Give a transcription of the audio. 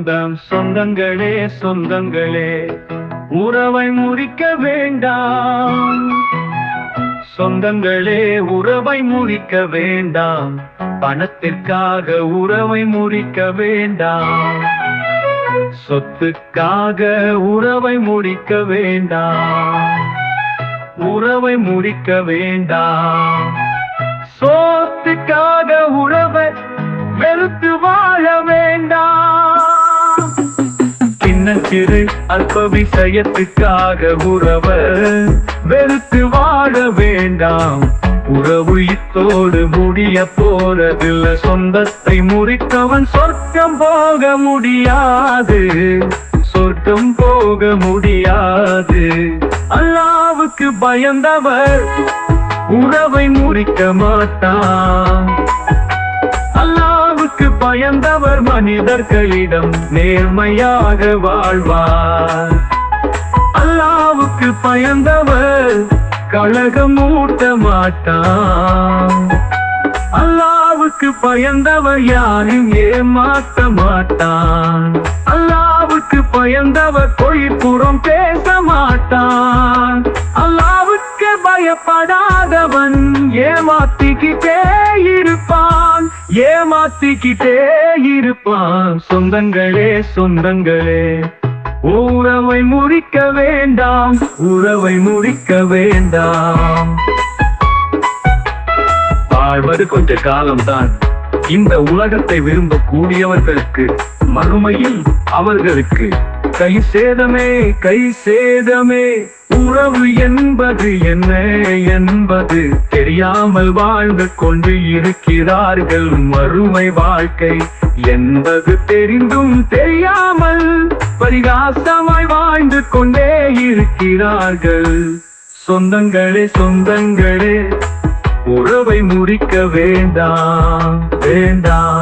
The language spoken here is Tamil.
சொந்தம் சொந்தங்களே சொந்தங்களே உறவை முறிக்க வேண்டாம். சொந்தங்களே உறவை முறிக்க வேண்டாம். பணத்திற்காக உறவை முறிக்க வேண்டாம். சொத்துக்காக உறவை முறிக்க வேண்டாம். உறவை முறிக்க வேண்டாம். சொத்துக்காக உறவை வெறுத்து வாழ வேண்டாம். சின்னஞ்சிறு அல்ப விஷயத்துக்காக உறவை வெறுத்து வாழ வேண்டாம். உறவு இத்தோடு முடிய போறதில்லை. சொந்தத்தை முறித்தவன் சொர்க்கம் போக முடியாது. சொர்க்கம் போக முடியாது. அல்லாஹ்வுக்கு பயந்தவர் உறவை முறிக்க மாட்டான். அல்லாஹ்வுக்கு பயந்தவர் மனிதர்களிடம் நேர்மையாக வாழ்வார். அல்லாஹ்வுக்கு பயந்தவர் கலகம் ஊட்ட மாட்டான். அல்லாஹ்வுக்கு பயந்தவர் யாரும் ஏமாற்ற மாட்டான். அல்லாஹ்வுக்கு பயந்தவர் பொய்ப்புறம் பேச மாட்டான். அல்லாஹ்வுக்கு பயப்படாதவன் ஏமாத்திக்கிட்டே இருப்பான். ஏமாத்திக்கிட்டே இருப்பான். சொந்தங்களே சொந்தங்களே உறவை முறிக்க வேண்டாம். உறவை முறிக்க வேண்டாம். வாழ்வது கொஞ்ச காலம்தான். இந்த உலகத்தை விரும்பக்கூடியவர்களுக்கு மறுமையில் அவர்களுக்கு கை சேதமே கை சேதமே. உறவு என்பது என்ன என்பது தெரியாமல் வாழ்ந்து கொண்டு இருக்கிறார்கள். மறுமை வாழ்க்கை என்பது தெரிந்தும் தெரியாமல் பரிகாசமாய் வாழ்ந்து கொண்டே இருக்கிறார்கள். சொந்தங்களே சொந்தங்களே உறவை முறிக்க வேண்டாம் வேண்டாம்.